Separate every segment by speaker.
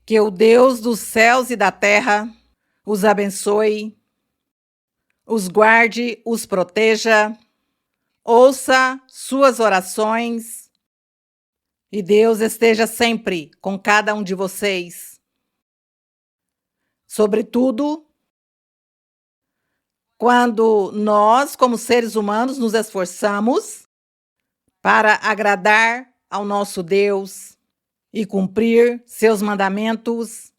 Speaker 1: Que o Deus dos céus e da terra os abençoe, os guarde, os proteja, ouça suas orações e Deus esteja sempre com cada um de vocês. Sobretudo, quando nós, como seres humanos, nos esforçamos para agradar ao nosso Deus e cumprir seus mandamentos,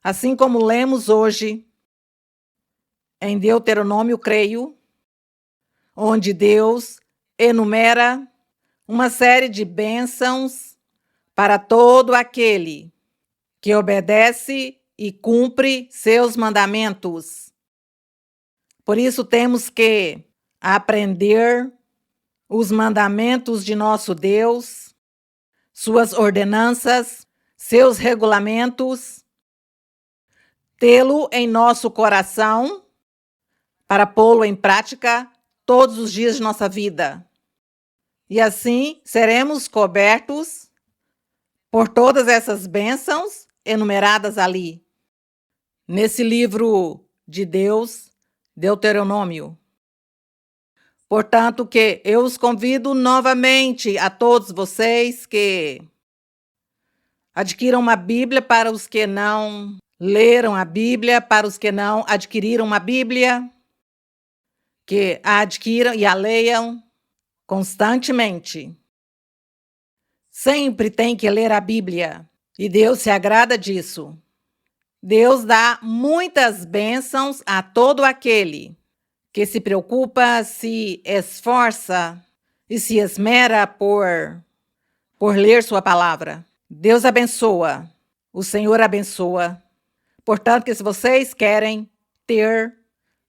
Speaker 1: assim como lemos hoje em Deuteronômio, creio, onde Deus enumera uma série de bênçãos para todo aquele que obedece e cumpre seus mandamentos. Por isso temos que aprender os mandamentos de nosso Deus, suas ordenanças, seus regulamentos, tê-lo em nosso coração para pô-lo em prática todos os dias de nossa vida. E assim seremos cobertos por todas essas bênçãos enumeradas ali, nesse livro de Deus, Deuteronômio. Portanto, que eu os convido novamente a todos vocês que adquiram uma Bíblia para os que não leram a Bíblia, para os que não adquiriram uma Bíblia, que a adquiram e a leiam constantemente. Sempre tem que ler a Bíblia e Deus se agrada disso. Deus dá muitas bênçãos a todo aquele que se preocupa, se esforça e se esmera por ler sua palavra. Deus abençoa, o Senhor abençoa. Portanto, que se vocês querem ter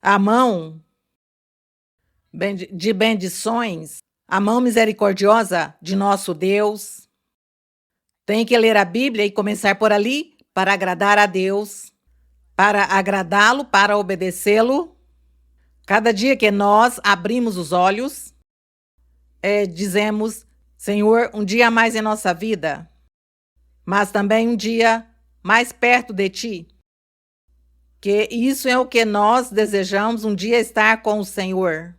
Speaker 1: a mão de bendições, a mão misericordiosa de nosso Deus, tem que ler a Bíblia e começar por ali para agradar a Deus, para agradá-lo, para obedecê-lo. Cada dia que nós abrimos os olhos, dizemos, Senhor, um dia a mais em nossa vida, mas também um dia mais perto de Ti. Que isso é o que nós desejamos, um dia estar com o Senhor.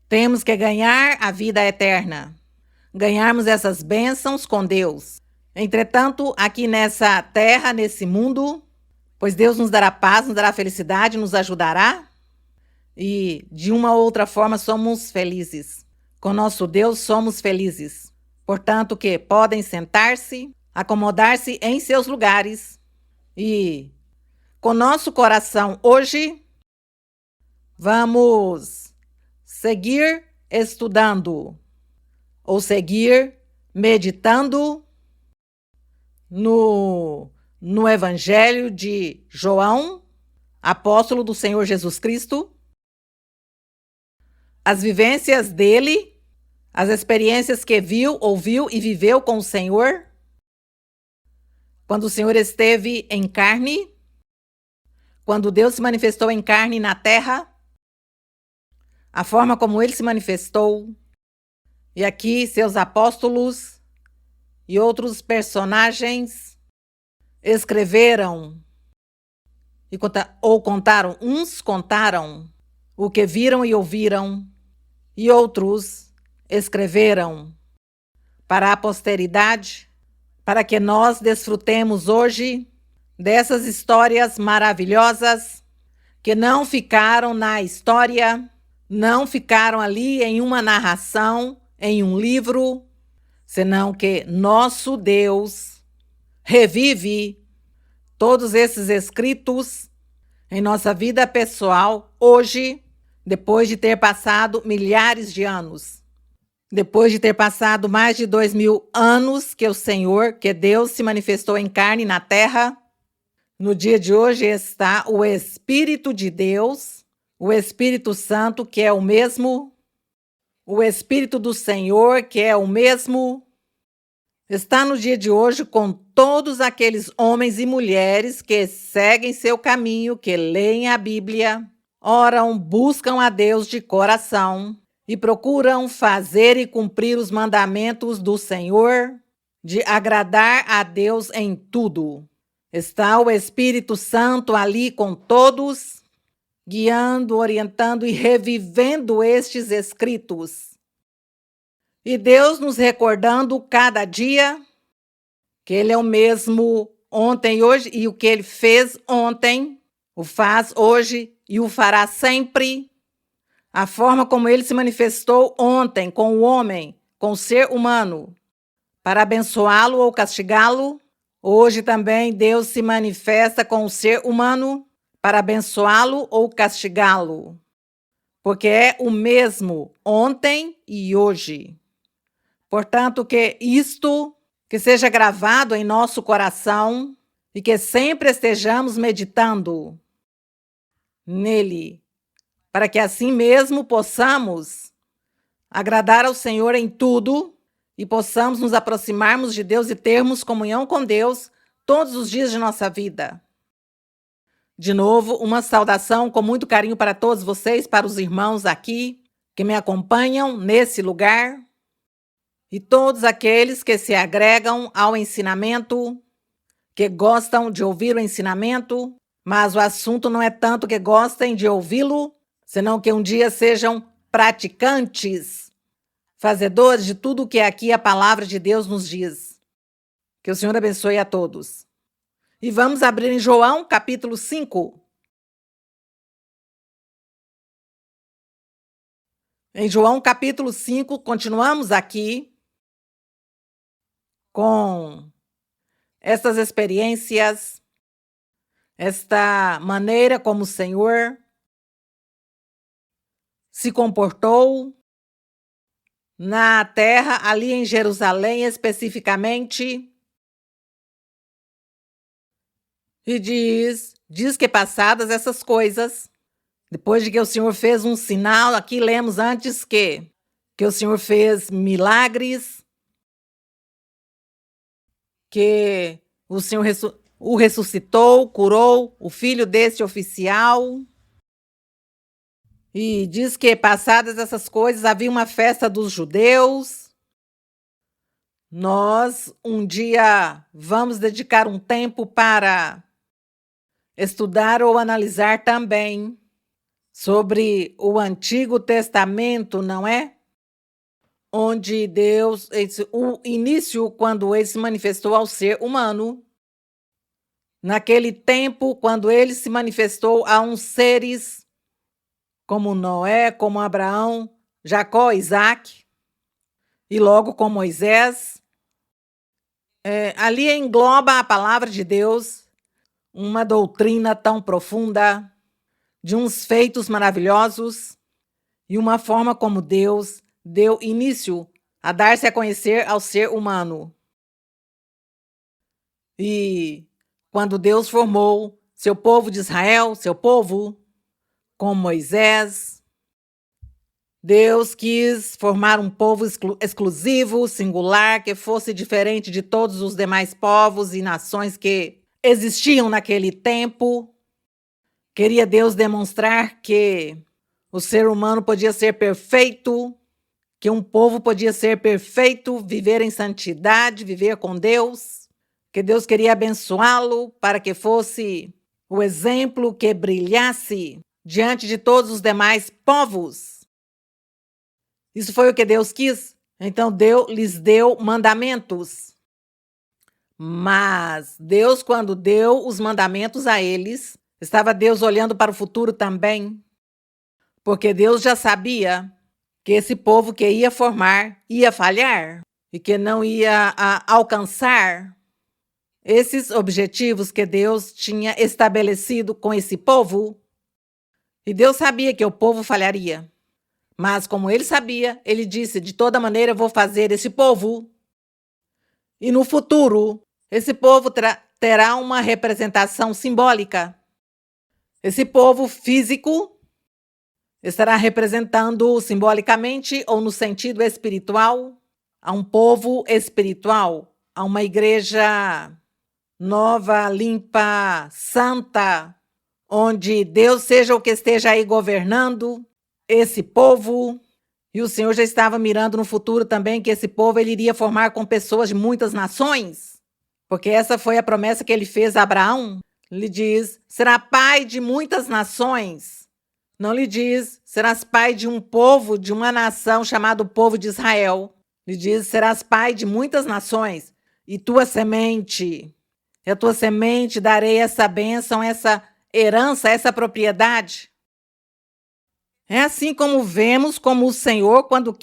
Speaker 1: Temos que ganhar a vida eterna, ganharmos essas bênçãos com Deus. Entretanto, aqui nessa terra, nesse mundo, pois Deus nos dará paz, nos dará felicidade, nos ajudará e de uma ou outra forma somos felizes. Com nosso Deus somos felizes. Portanto, que podem sentar-se, acomodar-se em seus lugares e com nosso coração hoje vamos seguir estudando ou seguir meditando no Evangelho de João, apóstolo do Senhor Jesus Cristo, as vivências dele, as experiências que viu, ouviu e viveu com o Senhor, quando o Senhor esteve em carne, quando Deus se manifestou em carne na terra, a forma como ele se manifestou, e aqui seus apóstolos e outros personagens escreveram ou contaram, uns contaram o que viram e ouviram, e outros escreveram para a posteridade, para que nós desfrutemos hoje dessas histórias maravilhosas que não ficaram na história, não ficaram ali em uma narração, em um livro, senão que nosso Deus revive todos esses escritos em nossa vida pessoal hoje, depois de ter passado milhares de anos. Depois de ter passado mais de 2000 anos que o Senhor, que Deus se manifestou em carne na terra, no dia de hoje está o Espírito de Deus, o Espírito Santo, que é o mesmo, o Espírito do Senhor, que é o mesmo, está no dia de hoje com todos aqueles homens e mulheres que seguem seu caminho, que leem a Bíblia, oram, buscam a Deus de coração e procuram fazer e cumprir os mandamentos do Senhor, de agradar a Deus em tudo. Está o Espírito Santo ali com todos, guiando, orientando e revivendo estes escritos. E Deus nos recordando cada dia que Ele é o mesmo ontem e hoje, e o que Ele fez ontem, o faz hoje e o fará sempre. A forma como Ele se manifestou ontem com o homem, com o ser humano, para abençoá-lo ou castigá-lo, hoje também Deus se manifesta com o ser humano para abençoá-lo ou castigá-lo, porque é o mesmo ontem e hoje. Portanto, que seja gravado em nosso coração e que sempre estejamos meditando nele, para que assim mesmo possamos agradar ao Senhor em tudo e possamos nos aproximarmos de Deus e termos comunhão com Deus todos os dias de nossa vida. De novo, uma saudação com muito carinho para todos vocês, para os irmãos aqui que me acompanham nesse lugar e todos aqueles que se agregam ao ensinamento, que gostam de ouvir o ensinamento, mas o assunto não é tanto que gostem de ouvi-lo, senão que um dia sejam praticantes, fazedores de tudo o que aqui a palavra de Deus nos diz. Que o Senhor abençoe a todos. E vamos abrir em João, capítulo 5. Em João, capítulo 5, continuamos aqui com estas experiências, esta maneira como o Senhor se comportou na terra, ali em Jerusalém especificamente. E diz que passadas essas coisas, depois de que o Senhor fez um sinal, aqui lemos antes que o Senhor fez milagres, que o Senhor o ressuscitou, curou o filho deste oficial. E diz que passadas essas coisas havia uma festa dos judeus. Nós um dia vamos dedicar um tempo para estudar ou analisar também sobre o Antigo Testamento, não é? Onde Deus, o início, quando ele se manifestou ao ser humano, naquele tempo, quando ele se manifestou a uns seres como Noé, como Abraão, Jacó, Isaac, e logo com Moisés. Ali engloba a palavra de Deus, uma doutrina tão profunda, de uns feitos maravilhosos e uma forma como Deus deu início a dar-se a conhecer ao ser humano. E quando Deus formou seu povo de Israel, seu povo, com Moisés, Deus quis formar um povo exclusivo, singular, que fosse diferente de todos os demais povos e nações que existiam naquele tempo. Queria Deus demonstrar que o ser humano podia ser perfeito, que um povo podia ser perfeito, viver em santidade, viver com Deus, que Deus queria abençoá-lo para que fosse o exemplo que brilhasse diante de todos os demais povos. Isso foi o que Deus quis. Então lhes deu mandamentos. Mas Deus, quando deu os mandamentos a eles, estava Deus olhando para o futuro também. Porque Deus já sabia que esse povo que ia formar ia falhar e que não ia alcançar esses objetivos que Deus tinha estabelecido com esse povo. E Deus sabia que o povo falharia. Mas como ele sabia, ele disse, de toda maneira eu vou fazer esse povo. E no futuro, esse povo terá uma representação simbólica. Esse povo físico estará representando simbolicamente ou no sentido espiritual a um povo espiritual, a uma igreja nova, limpa, santa, onde Deus seja o que esteja aí governando esse povo. E o Senhor já estava mirando no futuro também que esse povo ele iria formar com pessoas de muitas nações, porque essa foi a promessa que ele fez a Abraão. Lhe diz, será pai de muitas nações. Não lhe diz, serás pai de um povo, de uma nação chamado povo de Israel. Lhe diz, serás pai de muitas nações, e tua semente, e a tua semente darei essa bênção, essa herança, essa propriedade. É assim como vemos como o Senhor, quando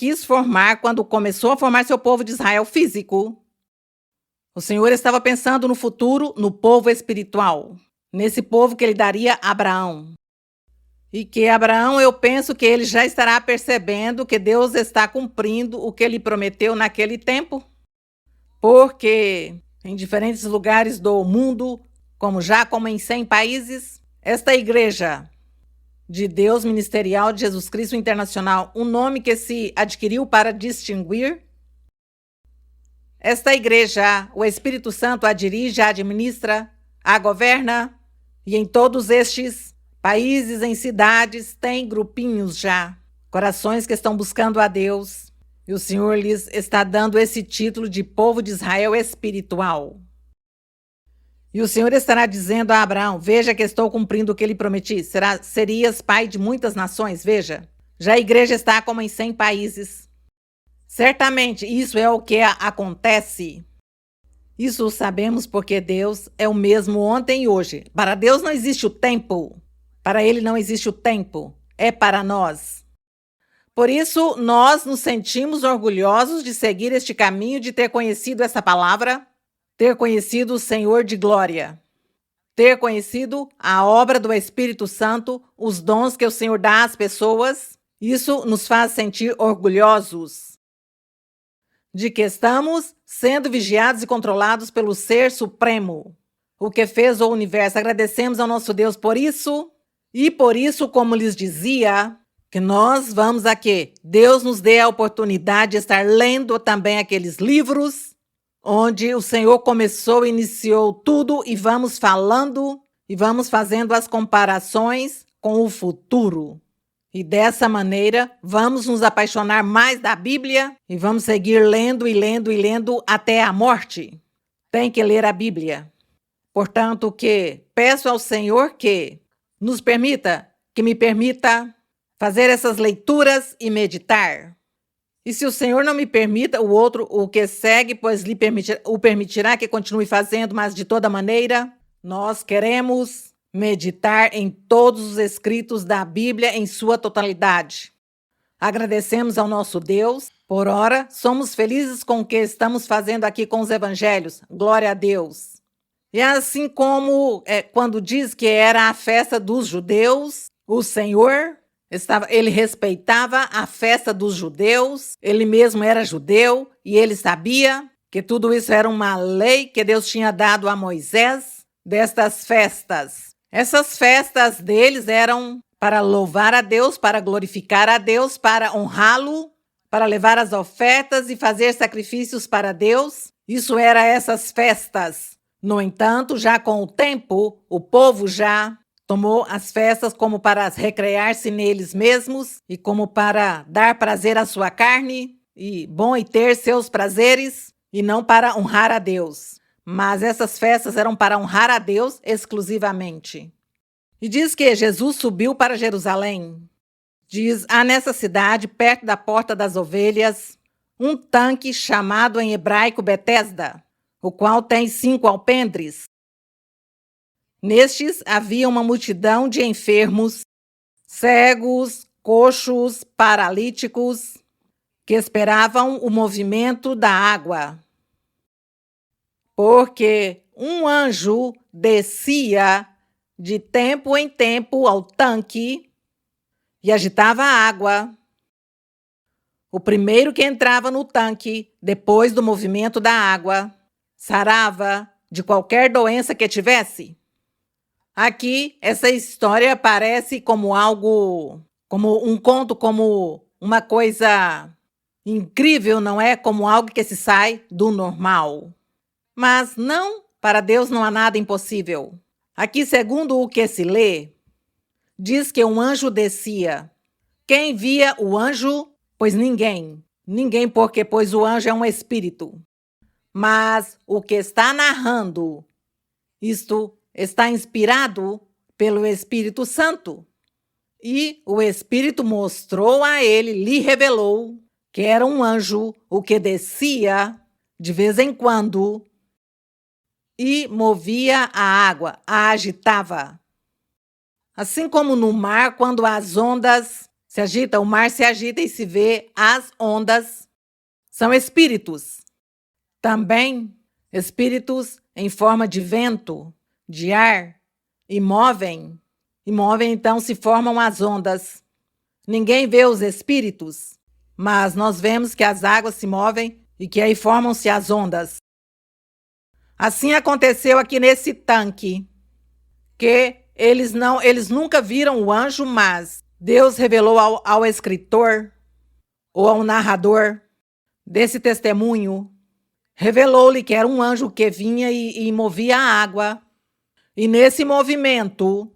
Speaker 1: começou a formar seu povo de Israel físico, o Senhor estava pensando no futuro, no povo espiritual, nesse povo que ele daria a Abraão. E que Abraão, eu penso que ele já estará percebendo que Deus está cumprindo o que ele prometeu naquele tempo, porque em diferentes lugares do mundo, como em 100 países, esta igreja de Deus Ministerial de Jesus Cristo Internacional, um nome que se adquiriu para distinguir. Esta igreja, o Espírito Santo a dirige, a administra, a governa, e em todos estes países, em cidades, tem grupinhos já, corações que estão buscando a Deus, e o Senhor lhes está dando esse título de povo de Israel espiritual. E o Senhor estará dizendo a Abraão, veja que estou cumprindo o que lhe prometi, serias pai de muitas nações, veja. Já a igreja está como em 100 países. Certamente isso é o que acontece. Isso sabemos porque Deus é o mesmo ontem e hoje. Para Deus não existe o tempo. Para Ele não existe o tempo. É para nós. Por isso, nós nos sentimos orgulhosos de seguir este caminho, de ter conhecido essa palavra, ter conhecido o Senhor de glória, ter conhecido a obra do Espírito Santo, os dons que o Senhor dá às pessoas. Isso nos faz sentir orgulhosos de que estamos sendo vigiados e controlados pelo Ser Supremo, o que fez o universo. Agradecemos ao nosso Deus por isso, e por isso, como lhes dizia, que nós vamos aqui. Deus nos dê a oportunidade de estar lendo também aqueles livros onde o Senhor começou e iniciou tudo, e vamos falando e vamos fazendo as comparações com o futuro. E dessa maneira, vamos nos apaixonar mais da Bíblia e vamos seguir lendo e lendo e lendo até a morte. Tem que ler a Bíblia. Portanto, peço ao Senhor que me permita fazer essas leituras e meditar. E se o Senhor não me permita, o que segue, pois o permitirá que continue fazendo, mas de toda maneira, nós queremos meditar em todos os escritos da Bíblia em sua totalidade. Agradecemos ao nosso Deus. Por ora, somos felizes com o que estamos fazendo aqui com os evangelhos. Glória a Deus. E assim como quando diz que era a festa dos judeus, o Senhor ele respeitava a festa dos judeus, ele mesmo era judeu e ele sabia que tudo isso era uma lei que Deus tinha dado a Moisés destas festas. Essas festas deles eram para louvar a Deus, para glorificar a Deus, para honrá-lo, para levar as ofertas e fazer sacrifícios para Deus. Isso era essas festas. No entanto, já com o tempo, o povo já tomou as festas como para recrear-se neles mesmos e como para dar prazer à sua carne e ter seus prazeres e não para honrar a Deus. Mas essas festas eram para honrar a Deus exclusivamente. E diz que Jesus subiu para Jerusalém. Diz, há nessa cidade, perto da Porta das Ovelhas, um tanque chamado em hebraico Betesda, o qual tem 5 alpendres. Nestes havia uma multidão de enfermos, cegos, coxos, paralíticos, que esperavam o movimento da água. Porque um anjo descia de tempo em tempo ao tanque e agitava a água. O primeiro que entrava no tanque, depois do movimento da água, sarava de qualquer doença que tivesse. Aqui, essa história parece como algo, como um conto, como uma coisa incrível, não é? Como algo que se sai do normal. Mas não, para Deus não há nada impossível. Aqui, segundo o que se lê, diz que um anjo descia. Quem via o anjo? Pois ninguém. Ninguém, pois o anjo é um espírito. mas o que está narrando, isto está inspirado pelo Espírito Santo. E o Espírito mostrou a ele, lhe revelou, que era um anjo o que descia de vez em quando e movia a água, a agitava. Assim como no mar, quando as ondas se agitam, o mar se agita e se vê as ondas, são espíritos. Também espíritos em forma de vento, de ar, e movem, então se formam as ondas. Ninguém vê os espíritos, mas nós vemos que as águas se movem e que aí formam-se as ondas. Assim aconteceu aqui nesse tanque, que eles nunca viram o anjo, mas Deus revelou ao escritor ou ao narrador desse testemunho, revelou-lhe que era um anjo que vinha e movia a água. E nesse movimento,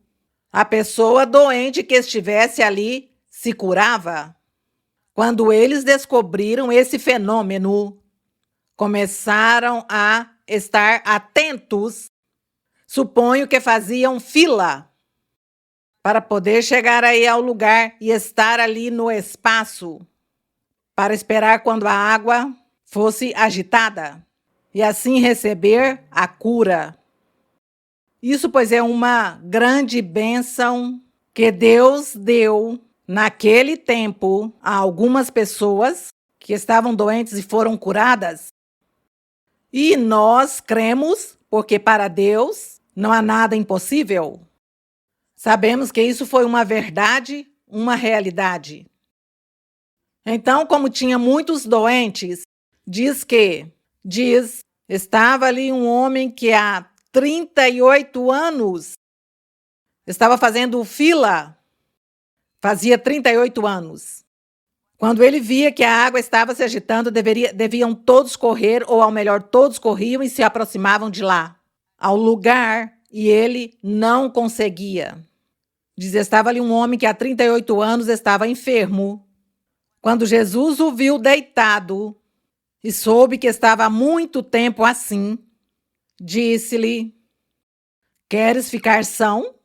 Speaker 1: a pessoa doente que estivesse ali se curava. Quando eles descobriram esse fenômeno, começaram a estar atentos. Suponho que faziam fila para poder chegar aí ao lugar e estar ali no espaço para esperar quando a água fosse agitada e assim receber a cura. Isso, pois, é uma grande bênção que Deus deu naquele tempo a algumas pessoas que estavam doentes e foram curadas. E nós cremos, porque para Deus não há nada impossível. Sabemos que isso foi uma verdade, uma realidade. Então, como tinha muitos doentes, estava ali um homem que há 38 anos estava fazendo fila, fazia 38 anos. Quando ele via que a água estava se agitando, deviam todos correr, ou ao melhor, todos corriam e se aproximavam de lá, ao lugar, e ele não conseguia. Estava ali um homem que há 38 anos estava enfermo. Quando Jesus o viu deitado e soube que estava há muito tempo assim, disse-lhe: queres ficar são?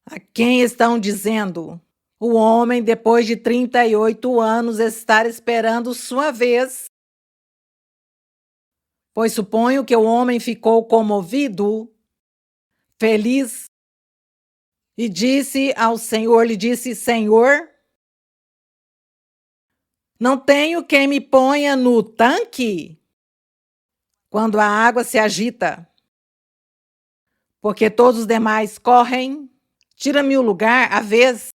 Speaker 1: A quem estão dizendo? O homem, depois de 38 anos, estar esperando sua vez. Pois suponho que o homem ficou comovido, feliz, e disse ao Senhor, lhe disse: Senhor, não tenho quem me ponha no tanque quando a água se agita, porque todos os demais correm. Tira-me o lugar, a vez.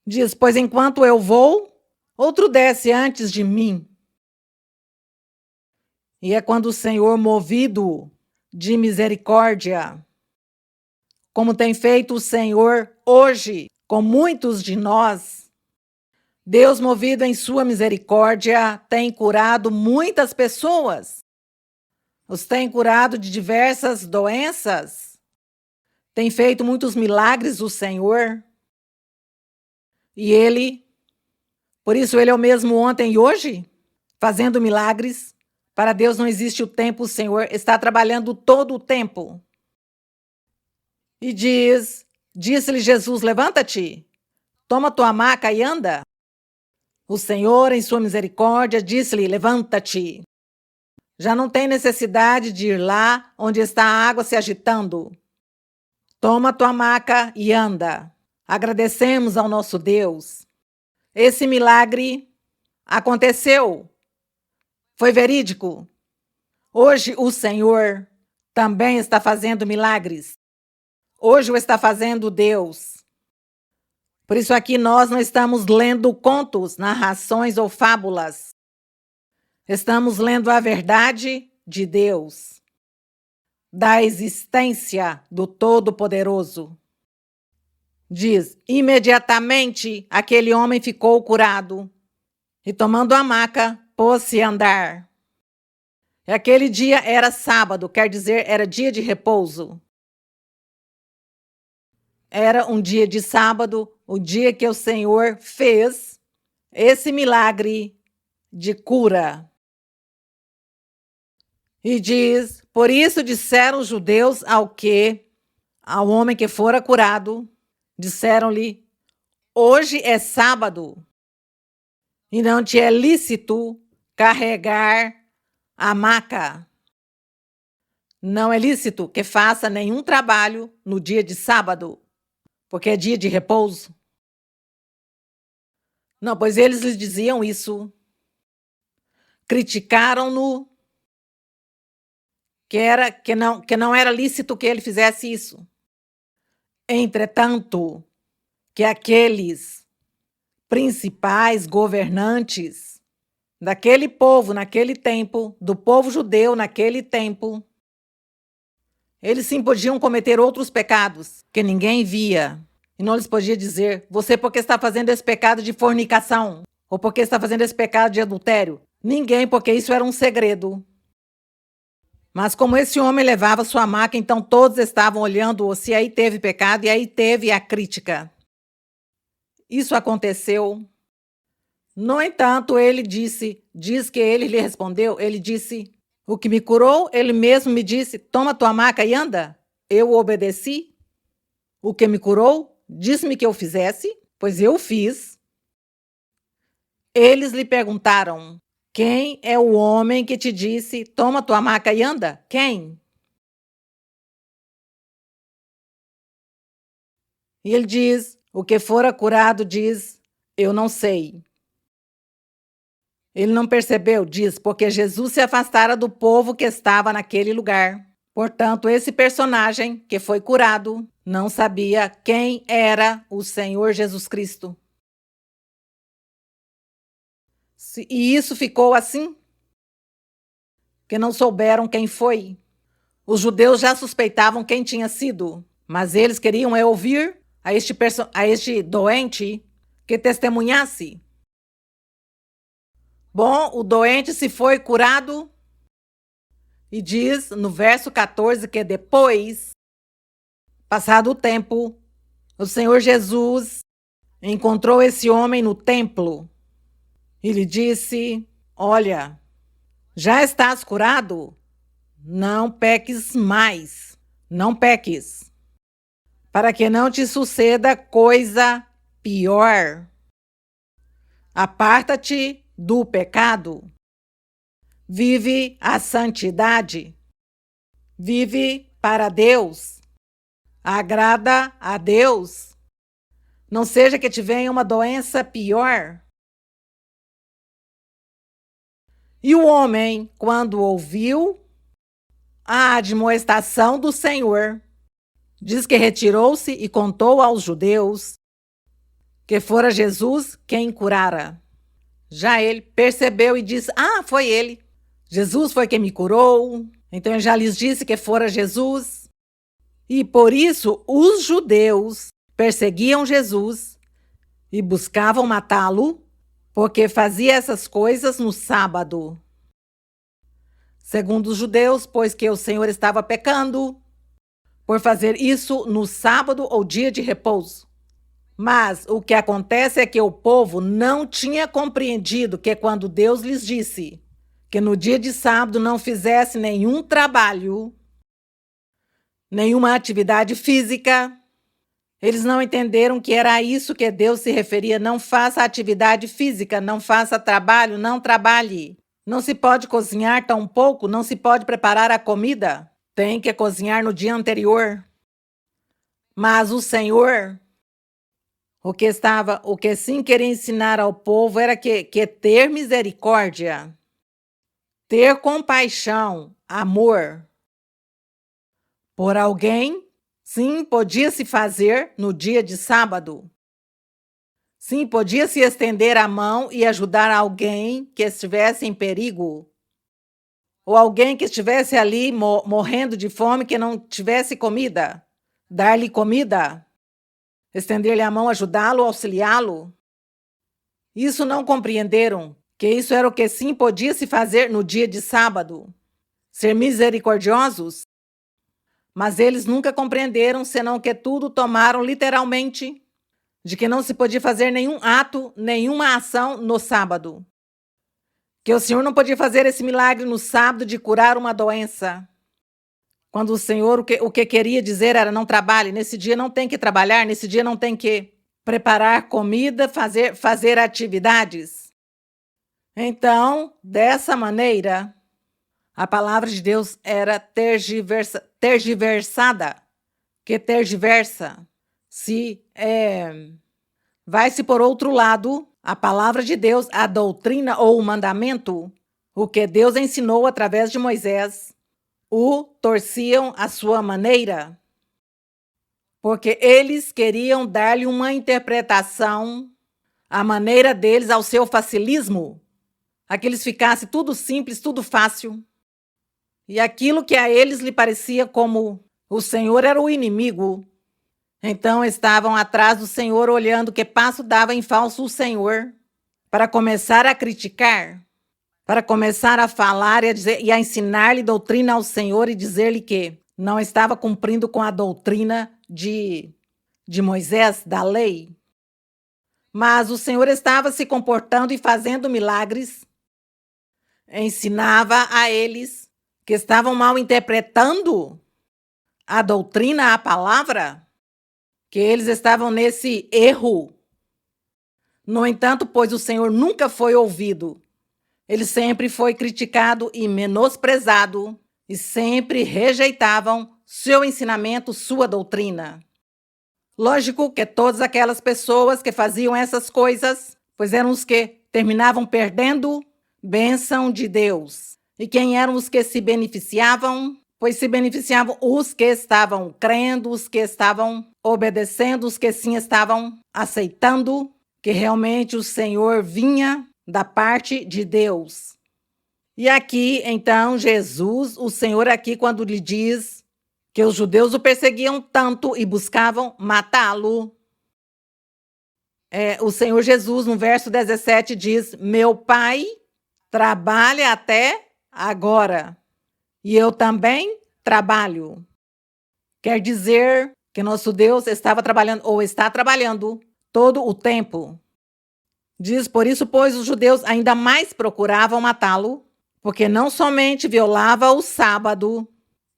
Speaker 1: Diz, pois enquanto eu vou, outro desce antes de mim. E é quando o Senhor, movido de misericórdia, como tem feito o Senhor hoje com muitos de nós, Deus, movido em sua misericórdia, tem curado muitas pessoas. Os tem curado de diversas doenças. Tem feito muitos milagres o Senhor. E Ele, por isso Ele é o mesmo ontem e hoje, fazendo milagres. Para Deus não existe o tempo, o Senhor está trabalhando todo o tempo. E disse-lhe Jesus, levanta-te, toma tua maca e anda. O Senhor, em sua misericórdia, disse-lhe, levanta-te. Já não tem necessidade de ir lá onde está a água se agitando. Toma tua maca e anda. Agradecemos ao nosso Deus. Esse milagre aconteceu. Foi verídico. Hoje o Senhor também está fazendo milagres. Hoje o está fazendo Deus. Por isso aqui nós não estamos lendo contos, narrações ou fábulas. Estamos lendo a verdade de Deus, da existência do Todo-Poderoso. Diz, imediatamente aquele homem ficou curado e tomando a maca, pôs-se a andar. E aquele dia era sábado, quer dizer, era dia de repouso. Era um dia de sábado, o dia que o Senhor fez esse milagre de cura. E diz: por isso disseram os judeus ao homem que fora curado, disseram-lhe: hoje é sábado, e não te é lícito carregar a maca. Não é lícito que faça nenhum trabalho no dia de sábado, porque é dia de repouso. Não, pois eles lhes diziam isso. Criticaram-no, que não era lícito que ele fizesse isso. Entretanto, que aqueles principais governantes daquele povo naquele tempo, do povo judeu naquele tempo, eles sim podiam cometer outros pecados que ninguém via. E não lhes podia dizer: você porque está fazendo esse pecado de fornicação, ou porque está fazendo esse pecado de adultério. Ninguém, porque isso era um segredo. Mas como esse homem levava sua maca, então todos estavam olhando se aí teve pecado, e aí teve a crítica. Isso aconteceu. No entanto, diz que ele lhe respondeu, ele disse: o que me curou, ele mesmo me disse: toma tua maca e anda. Eu obedeci. O que me curou, disse-me que eu fizesse, pois eu fiz. Eles lhe perguntaram: quem é o homem que te disse, toma tua maca e anda? Quem? E ele diz: o que fora curado diz: eu não sei. Ele não percebeu, diz, porque Jesus se afastara do povo que estava naquele lugar. Portanto, esse personagem que foi curado não sabia quem era o Senhor Jesus Cristo. E isso ficou assim, que não souberam quem foi. Os judeus já suspeitavam quem tinha sido, mas eles queriam ouvir a este doente que testemunhasse. Bom, o doente se foi curado e diz no verso 14 que depois, passado o tempo, o Senhor Jesus encontrou esse homem no templo e lhe disse: olha, já estás curado? Não peques mais, não peques, para que não te suceda coisa pior. Aparta-te do pecado. Vive a santidade. Vive para Deus. Agrada a Deus. Não seja que te venha uma doença pior. E o homem, quando ouviu a admoestação do Senhor, diz que retirou-se e contou aos judeus que fora Jesus quem curara. Já ele percebeu e disse: ah, foi ele. Jesus foi quem me curou. Então ele já lhes disse que fora Jesus. E por isso os judeus perseguiam Jesus e buscavam matá-lo, porque fazia essas coisas no sábado. Segundo os judeus, pois que o Senhor estava pecando por fazer isso no sábado ou dia de repouso. Mas o que acontece é que o povo não tinha compreendido que quando Deus lhes disse que no dia de sábado não fizesse nenhum trabalho, nenhuma atividade física, eles não entenderam que era a isso que Deus se referia: não faça atividade física, não faça trabalho, não trabalhe. Não se pode cozinhar tão pouco, não se pode preparar a comida, tem que cozinhar no dia anterior. Mas o Senhor, o que sim queria ensinar ao povo era que ter misericórdia, ter compaixão, amor por alguém, sim, podia se fazer no dia de sábado. Sim, podia se estender a mão e ajudar alguém que estivesse em perigo, ou alguém que estivesse ali morrendo de fome, que não tivesse comida, dar-lhe comida. Estender-lhe a mão, ajudá-lo, auxiliá-lo. Isso não compreenderam, que isso era o que sim podia se fazer no dia de sábado. Ser misericordiosos. Mas eles nunca compreenderam, senão que tudo tomaram literalmente, de que não se podia fazer nenhum ato, nenhuma ação no sábado. que o Senhor não podia fazer esse milagre no sábado de curar uma doença. Quando o Senhor o que queria dizer era: não trabalhe, nesse dia não tem que trabalhar, nesse dia não tem que preparar comida, fazer atividades. Então, dessa maneira, a palavra de Deus era tergiversada. Que tergiversa? Vai-se por outro lado, a palavra de Deus, a doutrina ou o mandamento, o que Deus ensinou através de Moisés, o torciam à sua maneira, porque eles queriam dar-lhe uma interpretação, a maneira deles, ao seu facilismo, a que eles ficasse tudo simples, tudo fácil. E aquilo que a eles lhe parecia como o Senhor era o inimigo, então estavam atrás do Senhor, olhando que passo dava em falso o Senhor, para começar a criticar, para começar a falar e a ensinar-lhe doutrina ao Senhor e dizer-lhe que não estava cumprindo com a doutrina de Moisés, da lei. Mas o Senhor estava se comportando e fazendo milagres, ensinava a eles que estavam mal interpretando a doutrina, a palavra, que eles estavam nesse erro. No entanto, pois o Senhor nunca foi ouvido, ele sempre foi criticado e menosprezado, e sempre rejeitavam seu ensinamento, sua doutrina. Lógico que todas aquelas pessoas que faziam essas coisas, pois eram os que terminavam perdendo bênção de Deus. E quem eram os que se beneficiavam? Pois se beneficiavam os que estavam crendo, os que estavam obedecendo, os que sim estavam aceitando que realmente o Senhor vinha da parte de Deus. E aqui, então, Jesus, o Senhor aqui, quando lhe diz que os judeus o perseguiam tanto e buscavam matá-lo, o Senhor Jesus, no verso 17, diz: meu Pai trabalha até agora, e eu também trabalho. Quer dizer que nosso Deus estava trabalhando, ou está trabalhando, todo o tempo. Diz: por isso, pois, os judeus ainda mais procuravam matá-lo, porque não somente violava o sábado,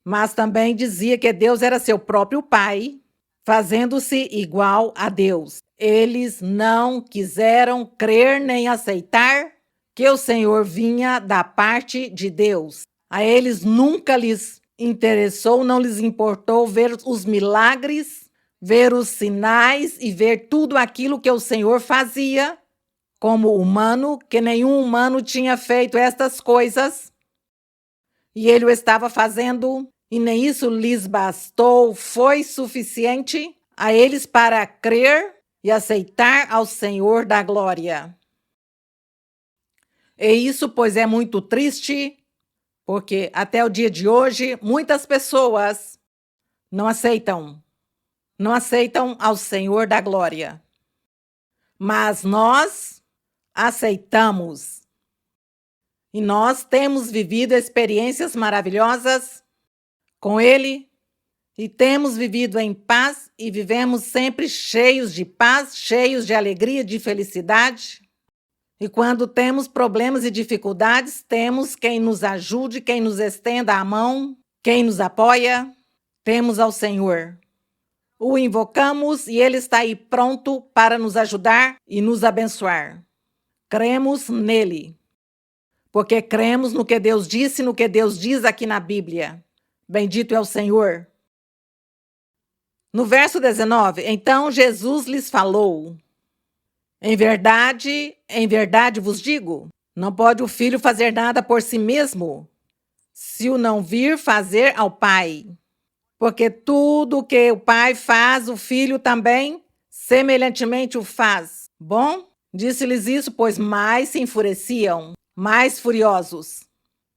Speaker 1: mas também dizia que Deus era seu próprio Pai, fazendo-se igual a Deus. Eles não quiseram crer nem aceitar que o Senhor vinha da parte de Deus. A eles nunca lhes interessou, não lhes importou ver os milagres, ver os sinais e ver tudo aquilo que o Senhor fazia como humano, que nenhum humano tinha feito estas coisas, e ele o estava fazendo, e nem isso lhes bastou, foi suficiente a eles para crer e aceitar ao Senhor da glória. E isso, pois, é muito triste, porque até o dia de hoje, muitas pessoas não aceitam ao Senhor da glória. Mas nós aceitamos. E nós temos vivido experiências maravilhosas com Ele, e temos vivido em paz e vivemos sempre cheios de paz, cheios de alegria, de felicidade. E quando temos problemas e dificuldades, temos quem nos ajude, quem nos estenda a mão, quem nos apoia. Temos ao Senhor. O invocamos e Ele está aí pronto para nos ajudar e nos abençoar. Cremos nele, porque cremos no que Deus disse, no que Deus diz aqui na Bíblia. Bendito é o Senhor. No verso 19, então Jesus lhes falou: em verdade vos digo, não pode o filho fazer nada por si mesmo, se o não vir fazer ao Pai. Porque tudo o que o Pai faz, o Filho também semelhantemente o faz. Bom, disse-lhes isso, pois mais se enfureciam, mais furiosos.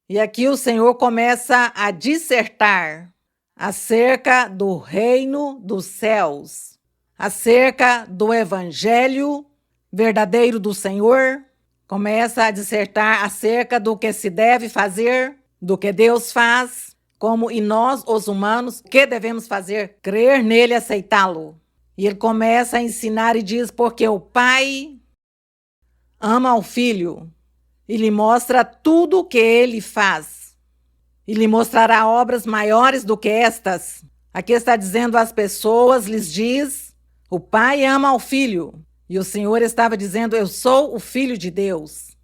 Speaker 1: E aqui o Senhor começa a dissertar acerca do reino dos céus, acerca do evangelho verdadeiro do Senhor. Começa a dissertar acerca do que se deve fazer, do que Deus faz, como e nós, os humanos, o que devemos fazer? Crer nele e aceitá-lo. E ele começa a ensinar e diz: porque o Pai ama o Filho e lhe mostra tudo o que ele faz. E lhe mostrará obras maiores do que estas. Aqui está dizendo às pessoas, lhes diz, o Pai ama ao Filho. E o Senhor estava dizendo, eu sou o Filho de Deus.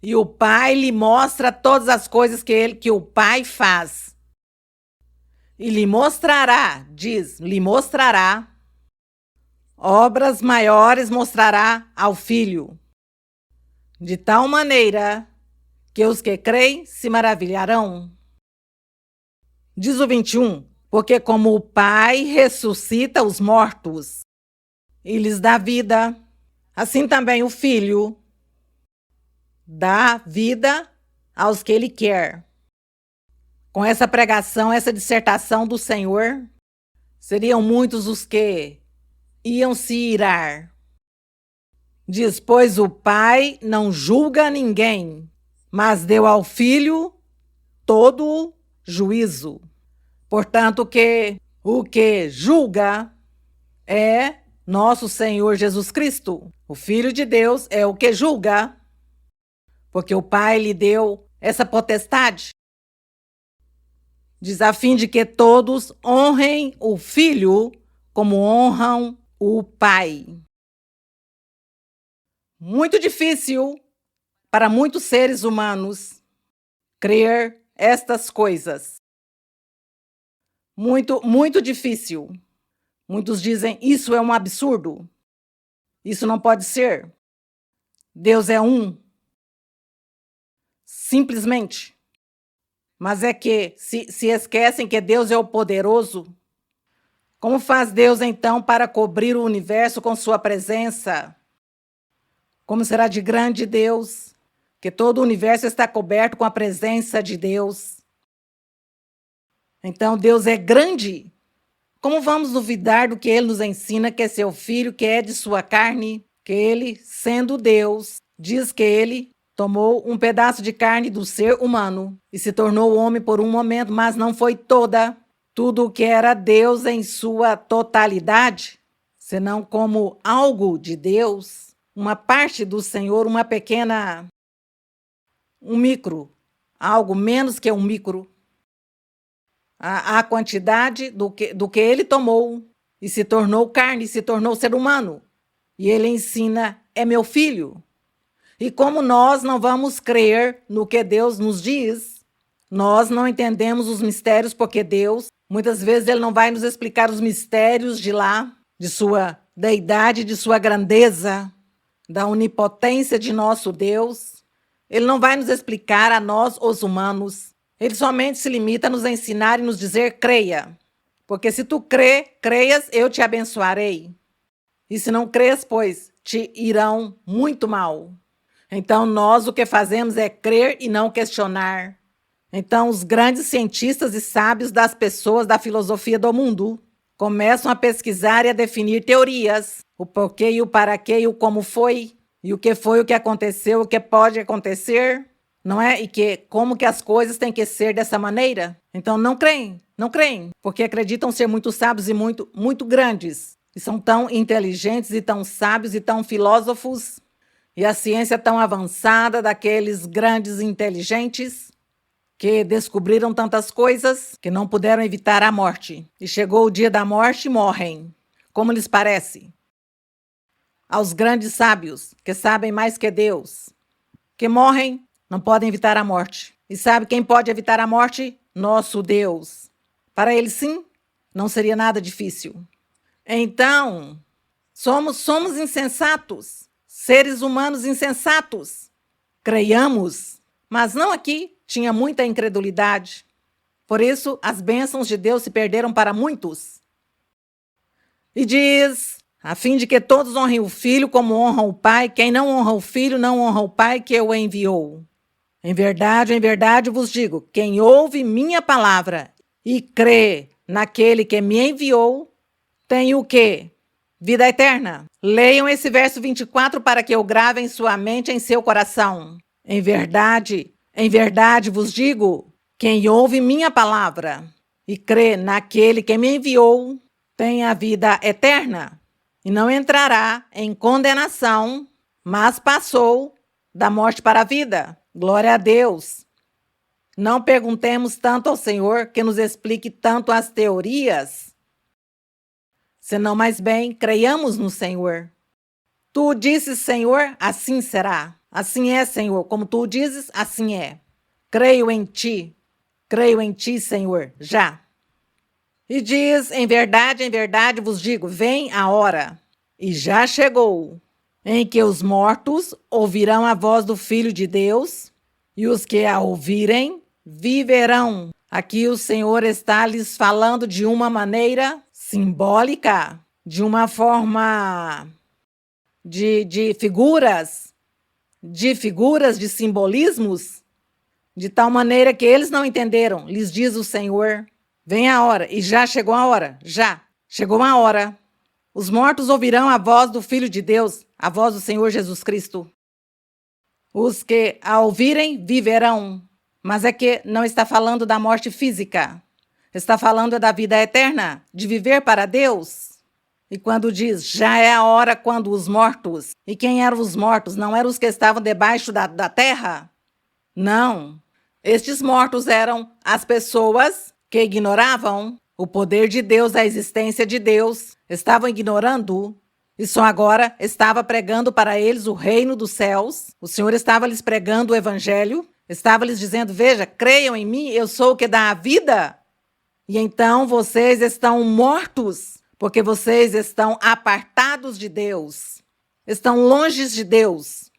Speaker 1: E o Pai lhe mostra todas as coisas que o Pai faz. E lhe mostrará, diz, lhe mostrará, obras maiores mostrará ao Filho. De tal maneira que os que creem se maravilharão. Diz o 21, porque como o Pai ressuscita os mortos e lhes dá vida, assim também o Filho dá vida aos que Ele quer. Com essa pregação, essa dissertação do Senhor, seriam muitos os que iam se irar. Diz, pois o Pai não julga ninguém, mas deu ao Filho todo o juízo. Portanto, o que julga é nosso Senhor Jesus Cristo. O Filho de Deus é o que julga, porque o Pai lhe deu essa potestade. Diz a fim de que todos honrem o Filho como honram o Pai. Muito difícil para muitos seres humanos crer estas coisas. Muito difícil. Muitos dizem, isso é um absurdo. Isso não pode ser. Deus é um. Simplesmente. Mas é que se esquecem que Deus é o poderoso. Como faz Deus então para cobrir o universo com sua presença? Como será de grande Deus, que todo o universo está coberto com a presença de Deus? Então Deus é grande. Como vamos duvidar do que Ele nos ensina, que é seu Filho, que é de sua carne? Que Ele, sendo Deus, diz que Ele tomou um pedaço de carne do ser humano e se tornou homem por um momento, mas não foi toda. Tudo o que era Deus em sua totalidade, senão como algo de Deus, uma parte do Senhor, uma pequena, um micro, algo menos que um micro. A quantidade do que ele tomou e se tornou carne, se tornou ser humano. E ele ensina, é meu filho. E como nós não vamos crer no que Deus nos diz, nós não entendemos os mistérios, porque Deus, muitas vezes, ele não vai nos explicar os mistérios de lá, de sua deidade, de sua grandeza, da onipotência de nosso Deus. Ele não vai nos explicar a nós, os humanos. Ele somente se limita a nos ensinar e nos dizer, creia. Porque se tu creias, eu te abençoarei. E se não crês, pois, te irão muito mal. Então, nós o que fazemos é crer e não questionar. Então, os grandes cientistas e sábios das pessoas da filosofia do mundo começam a pesquisar e a definir teorias. O porquê e o para quê e o como foi. E o que aconteceu, o que pode acontecer. Não é? E como que as coisas têm que ser dessa maneira? Então não creem, porque acreditam ser muito sábios e muito grandes. E são tão inteligentes e tão sábios e tão filósofos. E a ciência tão avançada daqueles grandes inteligentes que descobriram tantas coisas que não puderam evitar a morte. E chegou o dia da morte e morrem. Como lhes parece? Aos grandes sábios, que sabem mais que Deus, que morrem, não podem evitar a morte. E sabe quem pode evitar a morte? Nosso Deus. Para ele, sim, não seria nada difícil. Então, somos insensatos, seres humanos insensatos. Creiamos, mas não aqui, tinha muita incredulidade. Por isso, as bênçãos de Deus se perderam para muitos. E diz, a fim de que todos honrem o Filho como honram o Pai. Quem não honra o Filho, não honra o Pai que o enviou. Em verdade vos digo, quem ouve minha palavra e crê naquele que me enviou, tem o quê? Vida eterna. Leiam esse verso 24 para que eu grave em sua mente, em seu coração. Em verdade vos digo, quem ouve minha palavra e crê naquele que me enviou, tem a vida eterna e não entrará em condenação, mas passou da morte para a vida. Glória a Deus. Não perguntemos tanto ao Senhor que nos explique tanto as teorias, senão mais bem creiamos no Senhor. Tu dizes, Senhor, assim será. Assim é, Senhor, como tu dizes, assim é. Creio em ti, Senhor, já. E diz, em verdade vos digo, vem a hora, e já chegou, em que os mortos ouvirão a voz do Filho de Deus, e os que a ouvirem viverão. Aqui o Senhor está lhes falando de uma maneira simbólica, de uma forma de figuras, de simbolismos, de tal maneira que eles não entenderam. Lhes diz o Senhor, vem a hora, e já chegou a hora, já chegou a hora. Os mortos ouvirão a voz do Filho de Deus, a voz do Senhor Jesus Cristo. Os que a ouvirem viverão. Mas é que não está falando da morte física. Está falando da vida eterna, de viver para Deus. E quando diz, já é a hora quando os mortos... E quem eram os mortos? Não eram os que estavam debaixo da terra? Não. Estes mortos eram as pessoas que ignoravam o poder de Deus, a existência de Deus. Estavam ignorando e só agora estava pregando para eles o reino dos céus. O Senhor estava lhes pregando o evangelho. Estava lhes dizendo, veja, creiam em mim, eu sou o que dá a vida. E então vocês estão mortos, porque vocês estão apartados de Deus. Estão longe de Deus.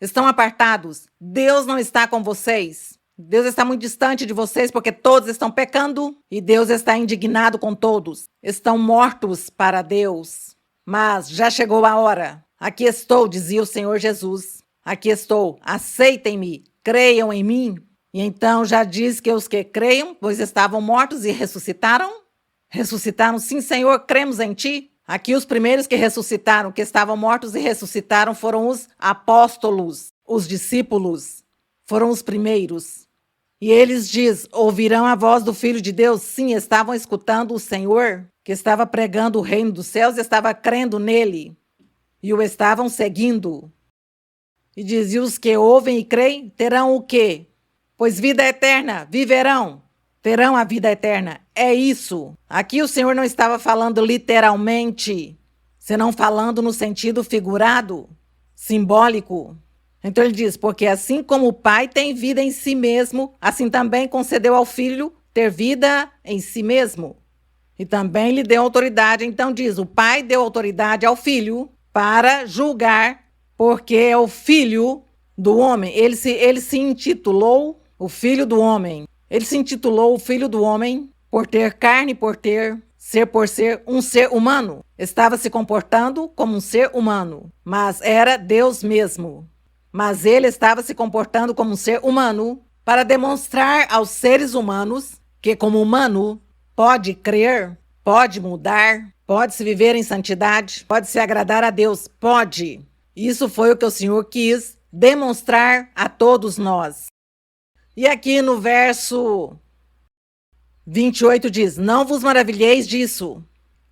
Speaker 1: Estão apartados. Deus não está com vocês. Deus está muito distante de vocês, porque todos estão pecando e Deus está indignado com todos. Estão mortos para Deus. Mas já chegou a hora. Aqui estou, dizia o Senhor Jesus. Aqui estou, aceitem-me. Creiam em mim. E então já diz que os que creiam, pois estavam mortos e ressuscitaram. Ressuscitaram, sim, Senhor, cremos em ti. Aqui os primeiros que ressuscitaram, que estavam mortos e ressuscitaram, foram os apóstolos, os discípulos. Foram os primeiros. E eles diz, ouvirão a voz do Filho de Deus. Sim, estavam escutando o Senhor, que estava pregando o reino dos céus e estava crendo nele. E o estavam seguindo. E diz, e os que ouvem e creem terão o quê? Pois vida eterna, viverão, terão a vida eterna. É isso. Aqui o Senhor não estava falando literalmente, senão falando no sentido figurado, simbólico. Então ele diz, porque assim como o Pai tem vida em si mesmo, assim também concedeu ao Filho ter vida em si mesmo. E também lhe deu autoridade. Então diz, o Pai deu autoridade ao Filho para julgar, porque é o Filho do homem. Ele se intitulou o Filho do homem. Ele se intitulou o Filho do homem por ter carne, por ser um ser humano. Estava se comportando como um ser humano, mas era Deus mesmo. Mas ele estava se comportando como um ser humano para demonstrar aos seres humanos que, como humano, pode crer, pode mudar, pode se viver em santidade, pode se agradar a Deus, pode. Isso foi o que o Senhor quis demonstrar a todos nós. E aqui no verso 28 diz, não vos maravilheis disso,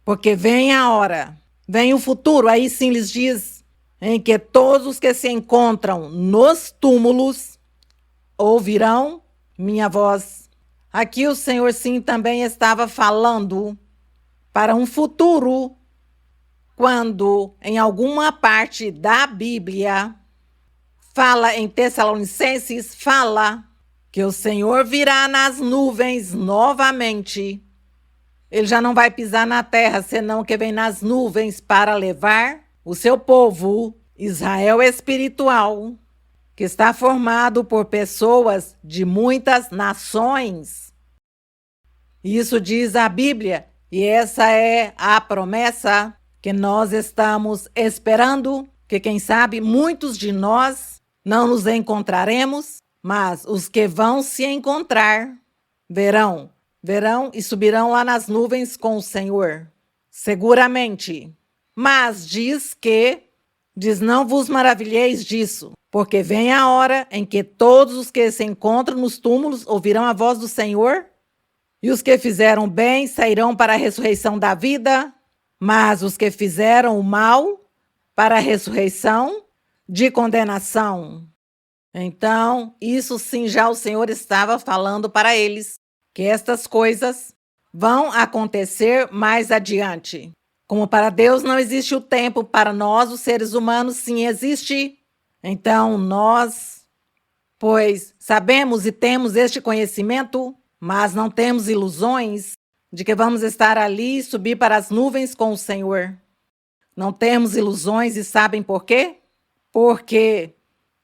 Speaker 1: porque vem a hora, vem o futuro, aí sim lhes diz, em que todos os que se encontram nos túmulos ouvirão minha voz. Aqui o Senhor sim também estava falando para um futuro, quando em alguma parte da Bíblia fala em Tessalonicenses, fala que o Senhor virá nas nuvens novamente. Ele já não vai pisar na terra, senão que vem nas nuvens para levar o seu povo, Israel espiritual, que está formado por pessoas de muitas nações. Isso diz a Bíblia, e essa é a promessa que nós estamos esperando, que quem sabe muitos de nós não nos encontraremos, mas os que vão se encontrar verão e subirão lá nas nuvens com o Senhor, seguramente. Mas diz, não vos maravilheis disso, porque vem a hora em que todos os que se encontram nos túmulos ouvirão a voz do Senhor, e os que fizeram bem sairão para a ressurreição da vida, mas os que fizeram o mal para a ressurreição de condenação. Então, isso sim já o Senhor estava falando para eles, que estas coisas vão acontecer mais adiante. Como para Deus não existe o tempo, para nós, os seres humanos, sim existe. Então, nós, pois sabemos e temos este conhecimento, mas não temos ilusões de que vamos estar ali e subir para as nuvens com o Senhor. Não temos ilusões e sabem por quê? Porque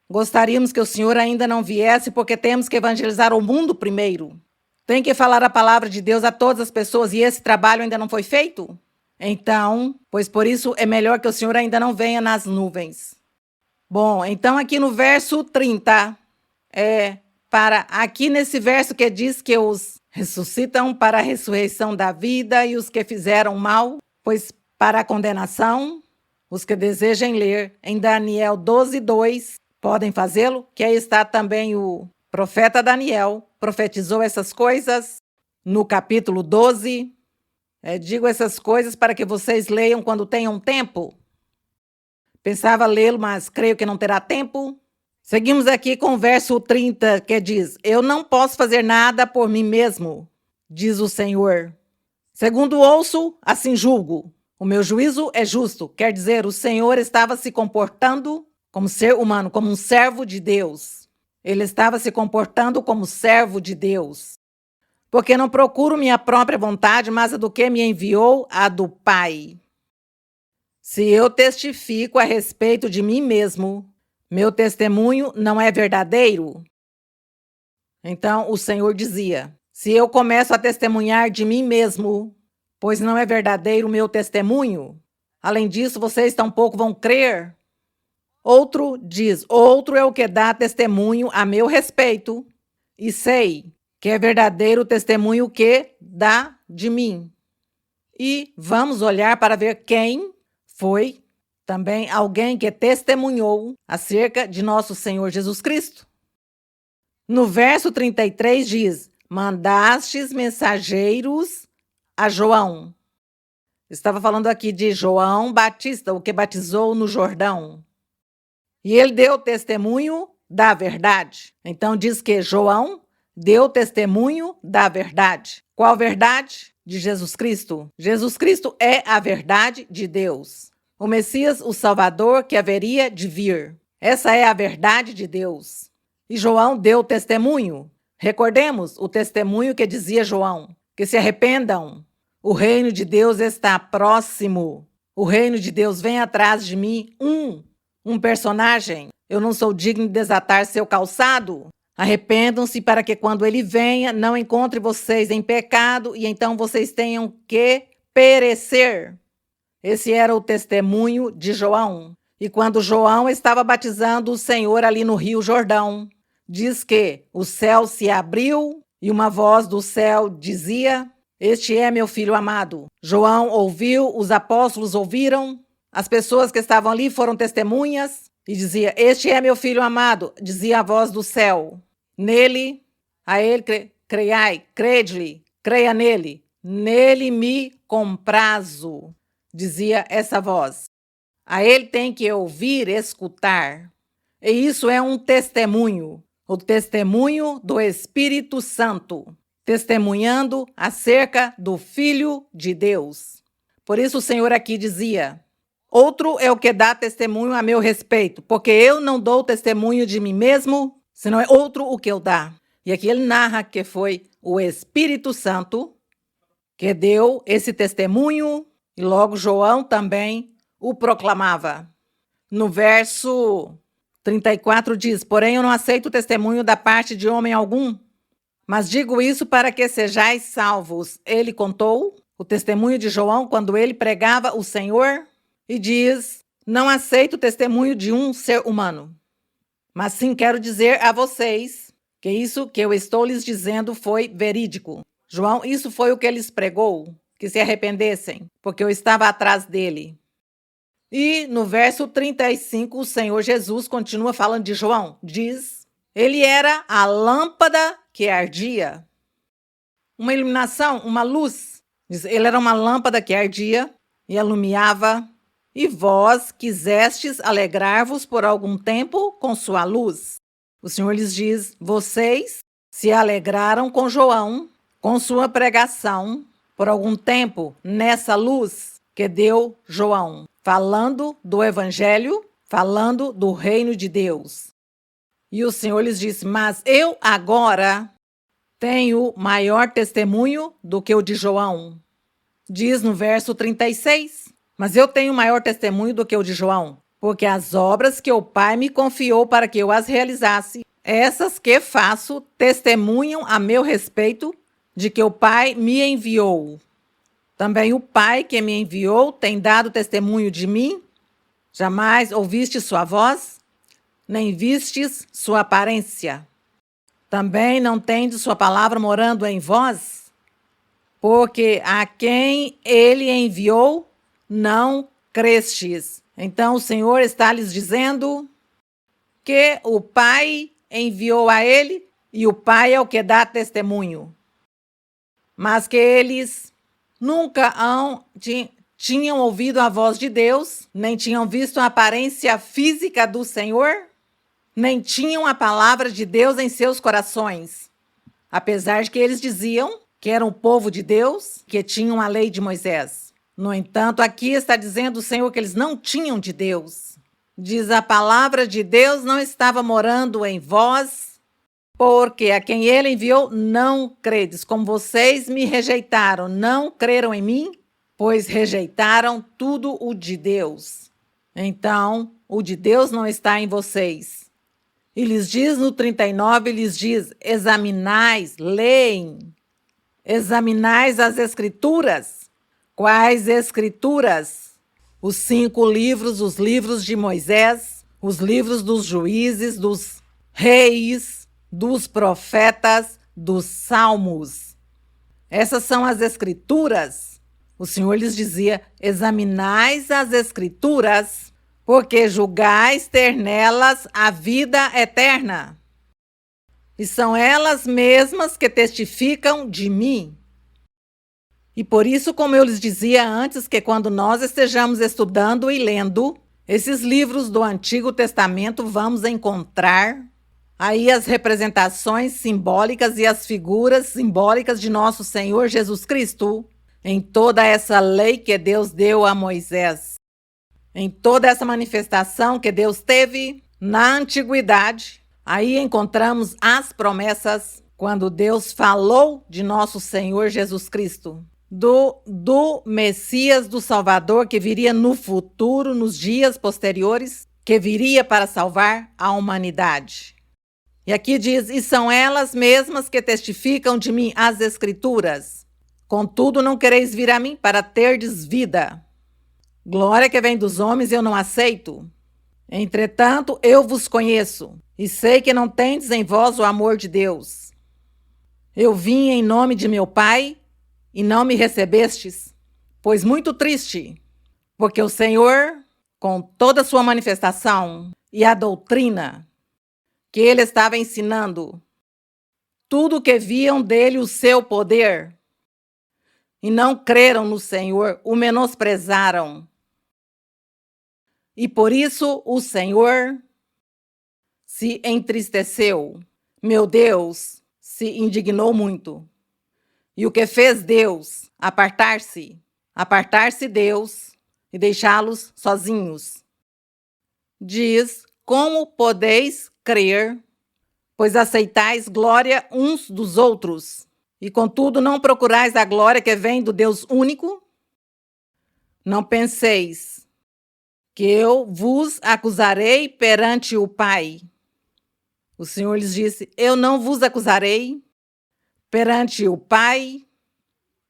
Speaker 1: gostaríamos que o Senhor ainda não viesse, porque temos que evangelizar o mundo primeiro. Tem que falar a palavra de Deus a todas as pessoas e esse trabalho ainda não foi feito? Então, pois por isso é melhor que o Senhor ainda não venha nas nuvens. Bom, então aqui no verso 30, aqui nesse verso que diz que os ressuscitam para a ressurreição da vida e os que fizeram mal, pois para a condenação, os que desejem ler em Daniel 12:2 podem fazê-lo, que aí está também o profeta Daniel, profetizou essas coisas no capítulo 12. Digo essas coisas para que vocês leiam quando tenham tempo. Pensava lê-lo, mas creio que não terá tempo. Seguimos aqui com o verso 30, que diz: Eu não posso fazer nada por mim mesmo, diz o Senhor. Segundo ouço, assim julgo. O meu juízo é justo. Quer dizer, o Senhor estava se comportando como ser humano, como um servo de Deus. Ele estava se comportando como servo de Deus. Porque não procuro minha própria vontade, mas a do que me enviou, a do Pai. Se eu testifico a respeito de mim mesmo, meu testemunho não é verdadeiro? Então o Senhor dizia: se eu começo a testemunhar de mim mesmo, pois não é verdadeiro o meu testemunho, além disso, vocês tampouco vão crer. Outro diz: outro é o que dá testemunho a meu respeito, e sei que é verdadeiro o testemunho que dá de mim. E vamos olhar para ver quem foi também alguém que testemunhou acerca de nosso Senhor Jesus Cristo. No verso 33 diz: mandastes mensageiros a João. Estava falando aqui de João Batista, o que batizou no Jordão. E ele deu testemunho da verdade. Então diz que João deu testemunho da verdade. Qual verdade? De Jesus Cristo. Jesus Cristo é a verdade de Deus. O Messias, o Salvador que haveria de vir. Essa é a verdade de Deus. E João deu testemunho. Recordemos o testemunho que dizia João: que se arrependam. O reino de Deus está próximo. O reino de Deus vem atrás de mim. Um personagem. Eu não sou digno de desatar seu calçado. Arrependam-se para que quando ele venha, não encontre vocês em pecado e então vocês tenham que perecer. Esse era o testemunho de João. E quando João estava batizando o Senhor ali no Rio Jordão, diz que o céu se abriu e uma voz do céu dizia: este é meu filho amado. João ouviu, os apóstolos ouviram, as pessoas que estavam ali foram testemunhas e dizia: este é meu filho amado, dizia a voz do céu. Nele, a ele creiai, crede-lhe, creia nele. Nele me comprazo, dizia essa voz. A ele tem que ouvir, escutar. E isso é um testemunho, o testemunho do Espírito Santo, testemunhando acerca do Filho de Deus. Por isso o Senhor aqui dizia: outro é o que dá testemunho a meu respeito, porque eu não dou testemunho de mim mesmo, senão é outro o que eu dá. E aqui ele narra que foi o Espírito Santo que deu esse testemunho, e logo João também o proclamava. No verso 34 diz: porém eu não aceito o testemunho da parte de homem algum, mas digo isso para que sejais salvos. Ele contou o testemunho de João quando ele pregava o Senhor e diz: não aceito o testemunho de um ser humano, mas sim quero dizer a vocês que isso que eu estou lhes dizendo foi verídico. João, isso foi o que eles pregou, que se arrependessem, porque eu estava atrás dele. E no verso 35, o Senhor Jesus continua falando de João. Diz: ele era a lâmpada que ardia. Uma iluminação, uma luz. Diz, ele era uma lâmpada que ardia e alumiava. E vós quisestes alegrar-vos por algum tempo com sua luz. O Senhor lhes diz: vocês se alegraram com João, com sua pregação, por algum tempo, nessa luz que deu João, falando do Evangelho, falando do reino de Deus. E o Senhor lhes disse: mas eu agora tenho maior testemunho do que o de João. Diz no verso 36, mas eu tenho maior testemunho do que o de João, porque as obras que o Pai me confiou para que eu as realizasse, essas que faço, testemunham a meu respeito de que o Pai me enviou. Também o Pai que me enviou tem dado testemunho de mim. Jamais ouviste sua voz, nem vistes sua aparência. Também não tendes sua palavra morando em vós, porque a quem ele enviou não crestes. Então o Senhor está lhes dizendo que o Pai enviou a ele e o Pai é o que dá testemunho. Mas que eles nunca tinham ouvido a voz de Deus, nem tinham visto a aparência física do Senhor, nem tinham a palavra de Deus em seus corações. Apesar de que eles diziam que eram o povo de Deus, que tinham a lei de Moisés. No entanto, aqui está dizendo o Senhor que eles não tinham de Deus. Diz: a palavra de Deus não estava morando em vós, porque a quem ele enviou não credes. Como vocês me rejeitaram, não creram em mim, pois rejeitaram tudo o de Deus. Então, o de Deus não está em vocês. E lhes diz no 39, lhes diz: examinais, leem, examinais as Escrituras. Quais Escrituras? Os 5 livros, os livros de Moisés, os livros dos juízes, dos reis, dos profetas, dos salmos. Essas são as Escrituras. O Senhor lhes dizia: examinais as Escrituras, porque julgais ter nelas a vida eterna. E são elas mesmas que testificam de mim. E por isso, como eu lhes dizia antes, que quando nós estejamos estudando e lendo esses livros do Antigo Testamento, vamos encontrar aí as representações simbólicas e as figuras simbólicas de nosso Senhor Jesus Cristo em toda essa lei que Deus deu a Moisés. Em toda essa manifestação que Deus teve na antiguidade, aí encontramos as promessas quando Deus falou de nosso Senhor Jesus Cristo, do Messias, do Salvador, que viria no futuro, nos dias posteriores, que viria para salvar a humanidade. E aqui diz: e são elas mesmas que testificam de mim, as Escrituras. Contudo, não quereis vir a mim para terdes vida. Glória que vem dos homens eu não aceito. Entretanto, eu vos conheço, e sei que não tendes em vós o amor de Deus. Eu vim em nome de meu Pai, e não me recebestes, pois muito triste, porque o Senhor, com toda a sua manifestação e a doutrina que ele estava ensinando, tudo que viam dele o seu poder, e não creram no Senhor, o menosprezaram. E por isso o Senhor se entristeceu. Meu Deus se indignou muito. E o que fez Deus? Apartar-se Deus e deixá-los sozinhos. Diz: como podeis crer, pois aceitais glória uns dos outros, e contudo não procurais a glória que vem do Deus único? Não penseis que eu vos acusarei perante o Pai. O Senhor lhes disse: eu não vos acusarei perante o Pai,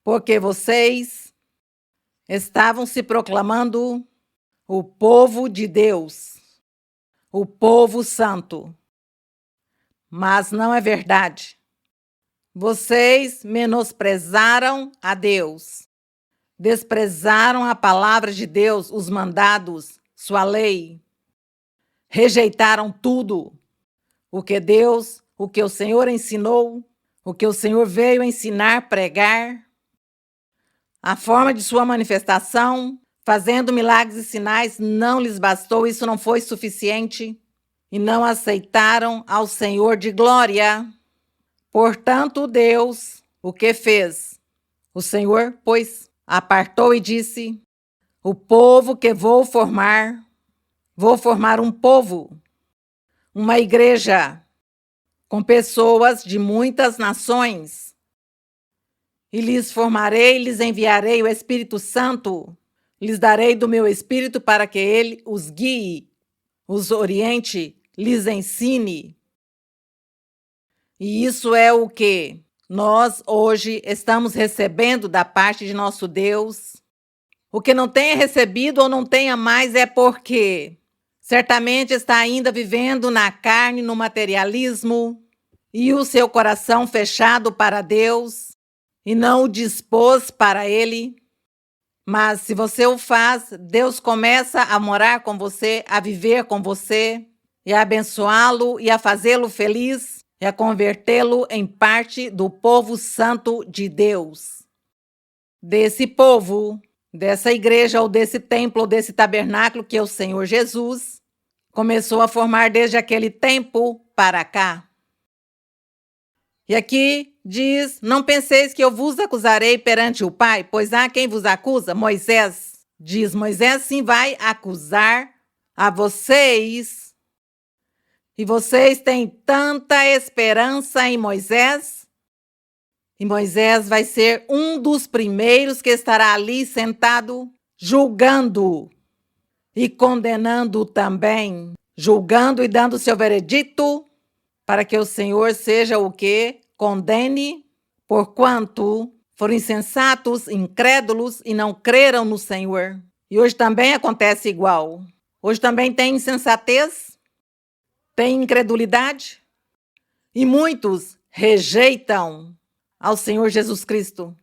Speaker 1: porque vocês estavam se proclamando o povo de Deus, o povo santo. Mas não é verdade. Vocês menosprezaram a Deus, desprezaram a palavra de Deus, os mandados, sua lei. Rejeitaram tudo o que Deus, o que o Senhor ensinou, o que o Senhor veio ensinar, pregar. A forma de sua manifestação, fazendo milagres e sinais, não lhes bastou, isso não foi suficiente. e não aceitaram ao Senhor de glória. Portanto, Deus, o que fez? O Senhor, pois, apartou e disse: o povo que vou formar um povo, uma igreja, com pessoas de muitas nações. E lhes formarei, lhes enviarei o Espírito Santo, lhes darei do meu Espírito para que ele os guie, os oriente, lhes ensine. E isso é o que nós hoje estamos recebendo da parte de nosso Deus. O que não tenha recebido ou não tenha mais é porque certamente está ainda vivendo na carne, no materialismo, e o seu coração fechado para Deus e não o dispôs para Ele. Mas se você o faz, Deus começa a morar com você, a viver com você, e a abençoá-lo e a fazê-lo feliz e a convertê-lo em parte do povo santo de Deus. Desse povo, dessa igreja ou desse templo ou desse tabernáculo que é o Senhor Jesus começou a formar desde aquele tempo para cá. E aqui diz: não penseis que eu vos acusarei perante o Pai, pois há quem vos acusa. Moisés diz: Moisés sim vai acusar a vocês. E vocês têm tanta esperança em Moisés. E Moisés vai ser um dos primeiros que estará ali sentado, julgando e condenando também. Julgando e dando seu veredito, para que o Senhor seja o que? Condene, porquanto foram insensatos, incrédulos e não creram no Senhor. E hoje também acontece igual. Hoje também tem insensatez, tem incredulidade, e muitos rejeitam ao Senhor Jesus Cristo.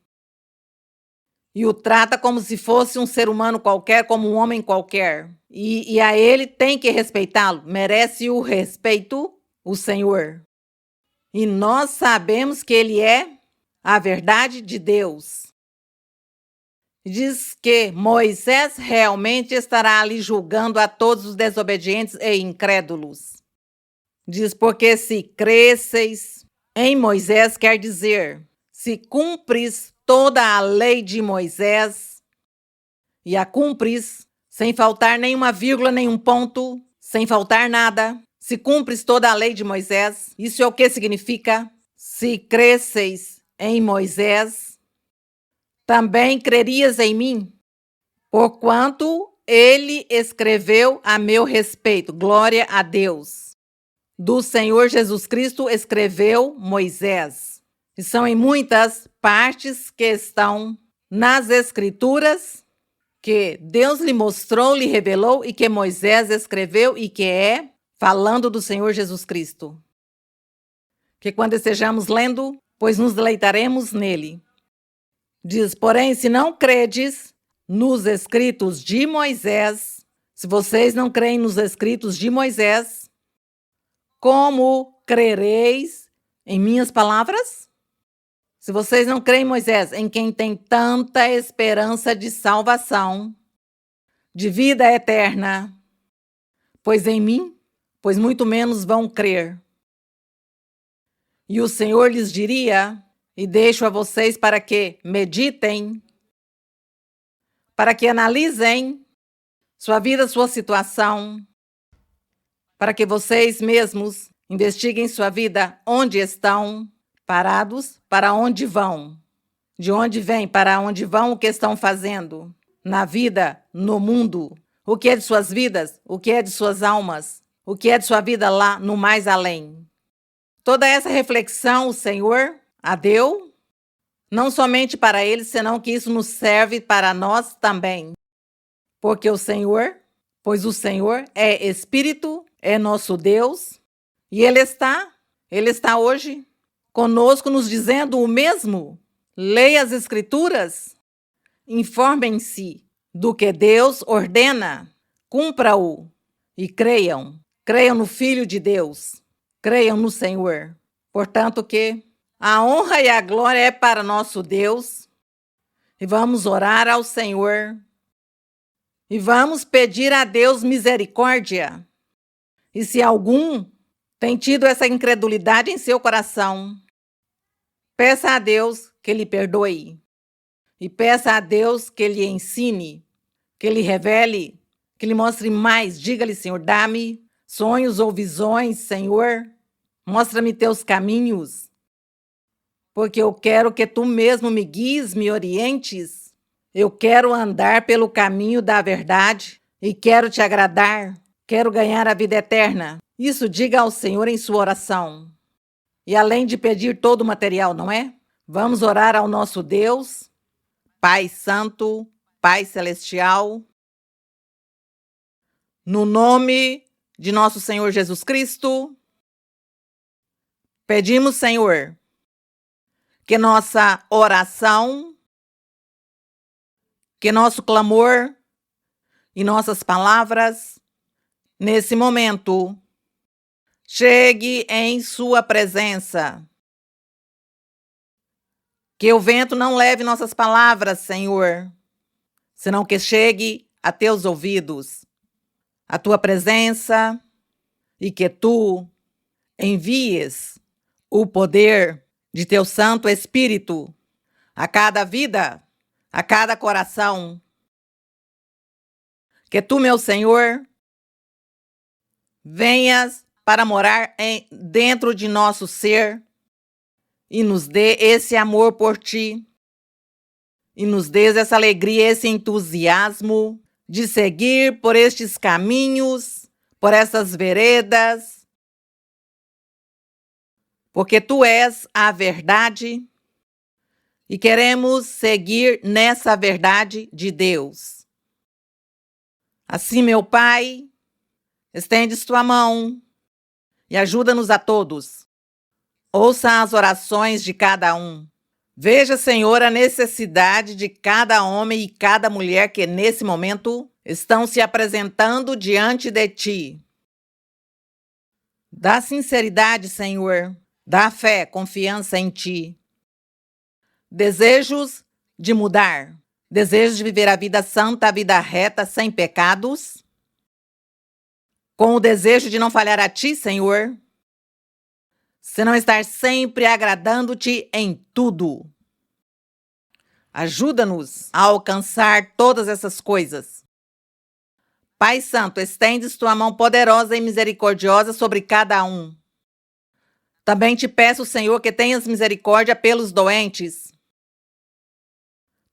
Speaker 1: E o trata como se fosse um ser humano qualquer, como um homem qualquer. E a ele tem que respeitá-lo, merece o respeito, o Senhor. E nós sabemos que ele é a verdade de Deus. Diz que Moisés realmente estará ali julgando a todos os desobedientes e incrédulos. Diz: porque se cresceis em Moisés, quer dizer, se cumpres toda a lei de Moisés, e a cumpres sem faltar nenhuma vírgula, nenhum ponto, sem faltar nada, se cumpres toda a lei de Moisés, isso é o que significa? Se cresceis em Moisés, também crerias em mim, porquanto ele escreveu a meu respeito. Glória a Deus. Do Senhor Jesus Cristo escreveu Moisés. E são em muitas partes que estão nas Escrituras que Deus lhe mostrou, lhe revelou e que Moisés escreveu e que é falando do Senhor Jesus Cristo. Que quando estejamos lendo, pois nos deleitaremos nele. Diz: porém, se não credes nos escritos de Moisés, se vocês não creem nos escritos de Moisés, como crereis em minhas palavras? Se vocês não creem em Moisés, em quem tem tanta esperança de salvação, de vida eterna, pois em mim, pois muito menos vão crer. E o Senhor lhes diria, e deixo a vocês para que meditem, para que analisem sua vida, sua situação, para que vocês mesmos investiguem sua vida, onde estão parados, para onde vão, de onde vêm, para onde vão, o que estão fazendo na vida, no mundo, o que é de suas vidas, o que é de suas almas, o que é de sua vida lá no mais além. Toda essa reflexão o Senhor a deu, não somente para eles, senão que isso nos serve para nós também. Porque pois o Senhor é Espírito, é nosso Deus, e Ele está hoje conosco nos dizendo o mesmo. Leia as Escrituras, informem-se do que Deus ordena, cumpra-o e creiam no Filho de Deus. Creiam no Senhor. Portanto que a honra e a glória é para nosso Deus. E vamos orar ao Senhor. E vamos pedir a Deus misericórdia. E se algum tem tido essa incredulidade em seu coração, peça a Deus que lhe perdoe. E peça a Deus que lhe ensine, que lhe revele, que lhe mostre mais. Diga-lhe, Senhor, dá-me sonhos ou visões, Senhor. Mostra-me teus caminhos, porque eu quero que tu mesmo me guies, me orientes. Eu quero andar pelo caminho da verdade e quero te agradar. Quero ganhar a vida eterna. Isso diga ao Senhor em sua oração. E além de pedir todo o material, não é? Vamos orar ao nosso Deus, Pai Santo, Pai Celestial, no nome de nosso Senhor Jesus Cristo. Pedimos, Senhor, que nossa oração, que nosso clamor e nossas palavras, nesse momento, chegue em sua presença. Que o vento não leve nossas palavras, Senhor, senão que chegue a teus ouvidos, a tua presença, e que tu envies o poder de teu Santo Espírito a cada vida, a cada coração. Que tu, meu Senhor, venhas para morar dentro de nosso ser e nos dê esse amor por ti, e nos dê essa alegria, esse entusiasmo de seguir por estes caminhos, por essas veredas, porque tu és a verdade e queremos seguir nessa verdade de Deus. Assim, meu Pai, estendes tua mão e ajuda-nos a todos. Ouça as orações de cada um. Veja, Senhor, a necessidade de cada homem e cada mulher que nesse momento estão se apresentando diante de ti. Dá sinceridade, Senhor. Dá fé, confiança em ti. Desejos de mudar. Desejos de viver a vida santa, a vida reta, sem pecados. Com o desejo de não falhar a ti, Senhor. Senão estar sempre agradando-te em tudo. Ajuda-nos a alcançar todas essas coisas. Pai Santo, estendes tua mão poderosa e misericordiosa sobre cada um. Também te peço, Senhor, que tenhas misericórdia pelos doentes.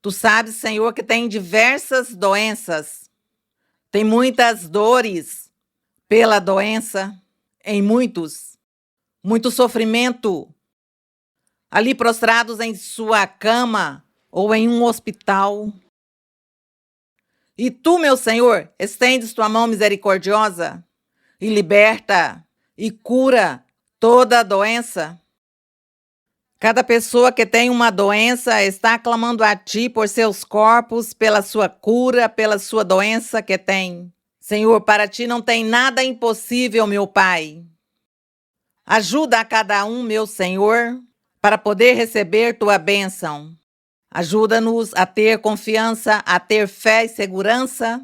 Speaker 1: Tu sabes, Senhor, que tem diversas doenças. Tem muitas dores pela doença, em muitos. Muito sofrimento, ali prostrados em sua cama ou em um hospital. E tu, meu Senhor, estendes tua mão misericordiosa e liberta e cura toda a doença. Cada pessoa que tem uma doença está clamando a ti por seus corpos, pela sua cura, pela sua doença que tem. Senhor, para ti não tem nada impossível, meu Pai. Ajuda a cada um, meu Senhor, para poder receber tua bênção. Ajuda-nos a ter confiança, a ter fé e segurança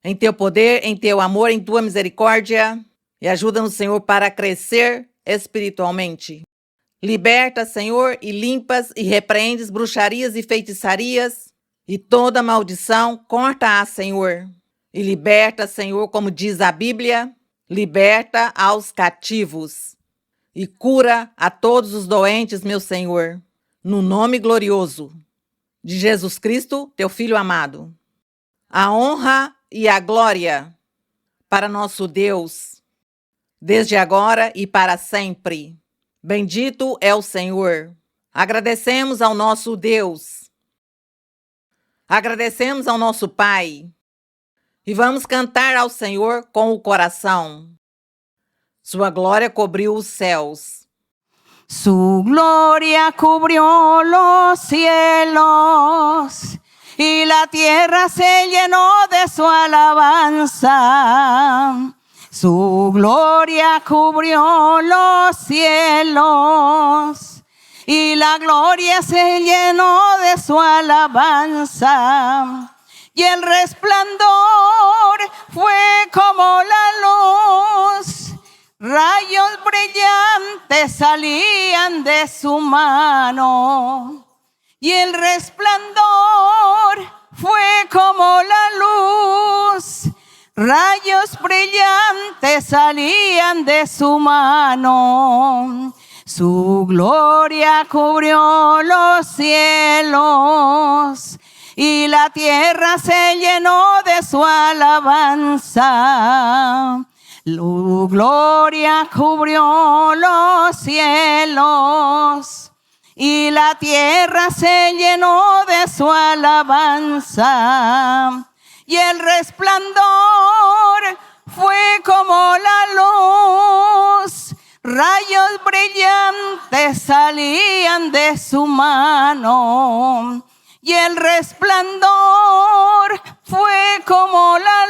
Speaker 1: em teu poder, em teu amor, em tua misericórdia. E ajuda-nos, Senhor, para crescer espiritualmente. Liberta, Senhor, e limpas e repreendes bruxarias e feitiçarias e toda maldição, corta-a, Senhor. E liberta, Senhor, como diz a Bíblia, liberta aos cativos e cura a todos os doentes, meu Senhor, no nome glorioso de Jesus Cristo, teu Filho amado. A honra e a glória para nosso Deus, desde agora e para sempre. Bendito é o Senhor. Agradecemos ao nosso Deus. Agradecemos ao nosso Pai. E vamos cantar ao Senhor com o coração. Sua glória cobriu os céus.
Speaker 2: Su gloria cubrió los cielos y la tierra se llenó de su alabanza. Su gloria cubrió los cielos y la gloria se llenó de su alabanza. Y el resplandor fue como la luz brillantes salían de su mano, y el resplandor fue como la luz. Rayos brillantes salían de su mano. Su gloria cubrió los cielos, y la tierra se llenó de su alabanza. Su gloria cubrió los cielos, y la tierra se llenó de su alabanza. Y el resplandor fue como la luz. Rayos brillantes salían de su mano, y el resplandor fue como la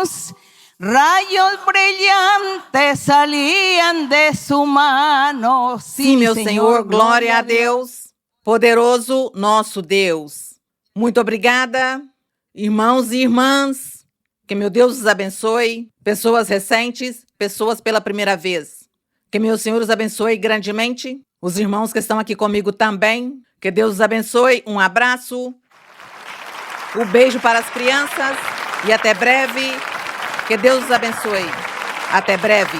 Speaker 2: luz. Rayos brillantes salían de su mano.
Speaker 1: Sim, meu Senhor, glória a Deus, poderoso nosso Deus. Muito obrigada, irmãos e irmãs. Que meu Deus os abençoe. Pessoas recentes, pessoas pela primeira vez. Que meu Senhor os abençoe grandemente. Os irmãos que estão aqui comigo também. Que Deus os abençoe. Um abraço. Um beijo para as crianças. E até breve. Que Deus os abençoe. Até breve.